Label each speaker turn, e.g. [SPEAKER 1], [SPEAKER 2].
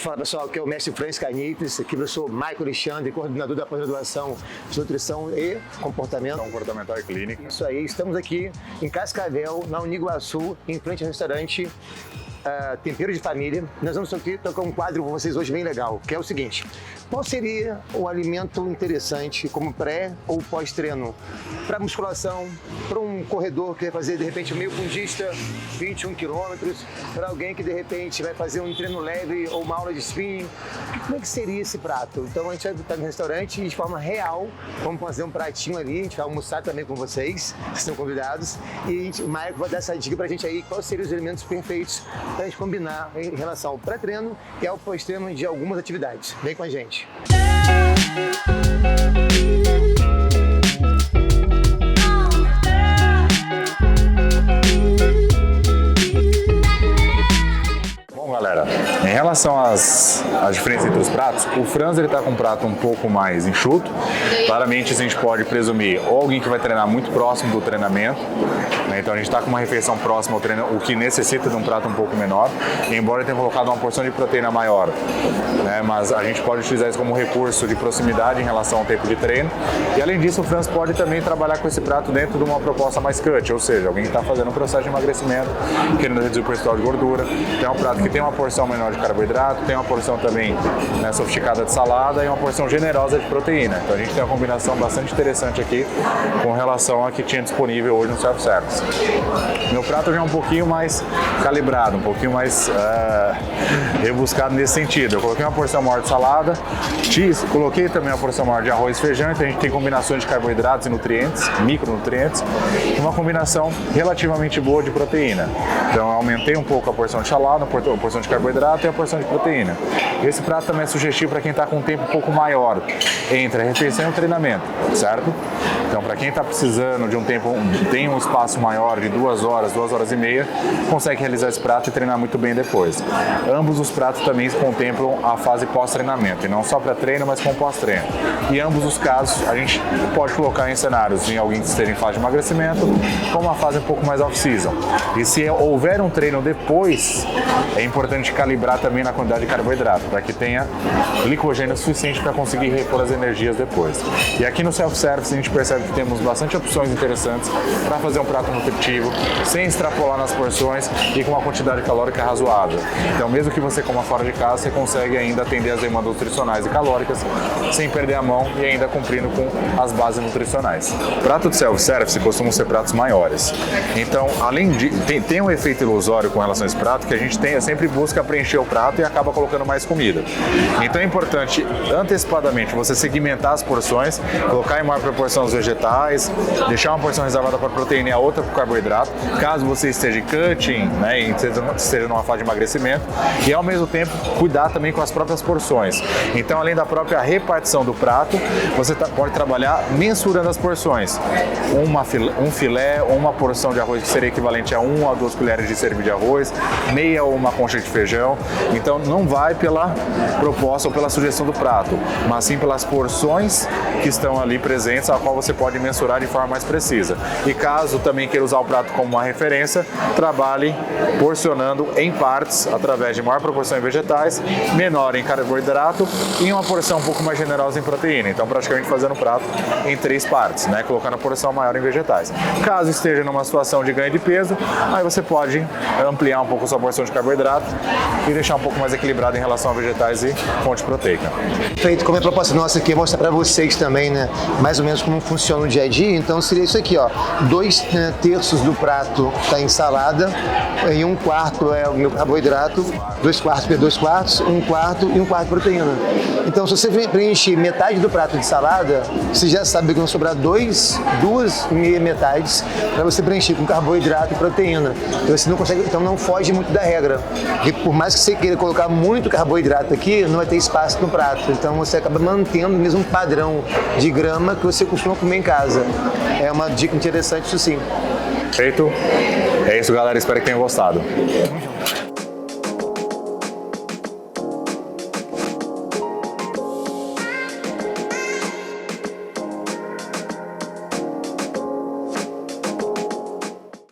[SPEAKER 1] Fala pessoal, aqui é o mestre Francis Canites, aqui eu sou Michael Alexandre, coordenador da pós-graduação de Nutrição e Comportamento.
[SPEAKER 2] Comportamental e Clínica.
[SPEAKER 1] Isso aí, estamos aqui em Cascavel, na Uniguaçu, em frente ao restaurante Tempero de Família. Nós vamos aqui tocar um quadro com vocês hoje bem legal, que é o seguinte: qual seria o alimento interessante como pré ou pós-treino para musculação, para um corredor que vai fazer de repente meio fundista, 21 quilômetros, para alguém que de repente vai fazer um treino leve ou uma aula de spinning? Como é que seria esse prato? Então a gente vai estar no restaurante e de forma real vamos fazer um pratinho ali, a gente vai almoçar também com vocês, que são convidados, e o Maicon vai dar essa dica pra gente aí, quais seriam os elementos perfeitos para a gente combinar em relação ao pré-treino e ao pós-treino de algumas atividades. Vem com a gente!
[SPEAKER 2] Bom, galera, em relação às diferenças entre os pratos, o Franz está com um prato um pouco mais enxuto. Claramente a gente pode presumir ou alguém que vai treinar muito próximo do treinamento, né? Então a gente está com uma refeição próxima ao treino, o que necessita de um prato um pouco menor, embora tenha colocado uma porção de proteína maior, né? Mas a gente pode utilizar isso como recurso de proximidade em relação ao tempo de treino. E além disso, o Franz pode também trabalhar com esse prato dentro de uma proposta mais cut, ou seja, alguém que está fazendo um processo de emagrecimento, querendo reduzir o percentual de gordura. Tem um prato que tem uma porção menor de carboidrato, tem uma porção também, né, sofisticada de salada e uma porção generosa de proteína. Então a gente tem uma combinação bastante interessante aqui com relação a que tinha disponível hoje no self-service. Meu prato já é um pouquinho mais calibrado, um pouquinho mais rebuscado nesse sentido. Eu coloquei uma porção maior de salada, cheese, coloquei também uma porção maior de arroz e feijão, então a gente tem combinações de carboidratos e nutrientes, micronutrientes, uma combinação relativamente boa de proteína. Então eu aumentei um pouco a porção de salada, a porção de carboidrato e a porção de proteína. Esse prato também é sugestivo para quem está com um tempo um pouco maior entre a refeição e o treinamento, certo? Então, para quem está precisando de um tempo, tem um espaço maior de 2 horas, 2 horas e meia, consegue realizar esse prato e treinar muito bem depois. Ambos os pratos também contemplam a fase pós-treinamento, e não só para treino, mas com pós-treino. E ambos os casos, a gente pode colocar em cenários em alguém que esteja em fase de emagrecimento, com uma fase um pouco mais off-season. E se houver um treino depois, é importante calibrar também na quantidade de carboidrato, para que tenha glicogênio suficiente para conseguir repor as energias depois. E aqui no self-service a gente percebe que temos bastante opções interessantes para fazer um prato nutritivo, sem extrapolar nas porções e com uma quantidade calórica razoável. Então, mesmo que você coma fora de casa, você consegue ainda atender as demandas nutricionais e calóricas, sem perder a mão e ainda cumprindo com as bases nutricionais. Prato de self-service costumam ser pratos maiores. Então, além de... Tem um efeito ilusório com relação a esse prato, que a gente sempre busca preencher o prato e acaba colocando mais comida. Então é importante, antecipadamente, você segmentar as porções, colocar em maior proporção os vegetais, deixar uma porção reservada para proteína e a outra para o carboidrato, caso você esteja em cutting, né, e esteja numa fase de emagrecimento, e ao mesmo tempo cuidar também com as próprias porções. Então, além da própria repartição do prato, você pode trabalhar mensurando as porções. Um filé ou uma porção de arroz que seria equivalente a 1 a 2 colheres de cerveja de arroz, meia ou uma concha de feijão. Então não vai pela proposta ou pela sugestão do prato, mas sim pelas porções que estão ali presentes, a qual você pode mensurar de forma mais precisa. E caso também queira usar o prato como uma referência, trabalhe porcionando em partes, através de maior proporção em vegetais, menor em carboidrato e uma porção um pouco mais generosa em proteína. Então praticamente fazendo o prato em 3 partes, né? Colocando a porção maior em vegetais. Caso esteja numa situação de ganho de peso, aí você pode ampliar um pouco a sua porção de carboidrato e deixar um pouco mais equilibrado em relação a vegetais e fonte proteica.
[SPEAKER 1] Feito, como é a proposta nossa aqui é mostrar para vocês também, né, mais ou menos como funciona o dia a dia. Então seria isso aqui, ó, 2 terços do prato tá em salada e 1/4 é o meu carboidrato, 2/4, 1/4 e 1/4 proteína. Então se você preencher metade do prato de salada, você já sabe que vão sobrar 2 meia metades para você preencher com carboidrato e proteína. Então você não consegue, então não foge muito da regra. E por mais que você queira colocar muito carboidrato aqui, não vai ter espaço no prato. Então você acaba mantendo o mesmo padrão de grama que você costuma comer em casa. É uma dica interessante, isso sim.
[SPEAKER 2] Feito. É isso, galera. Espero que tenham gostado.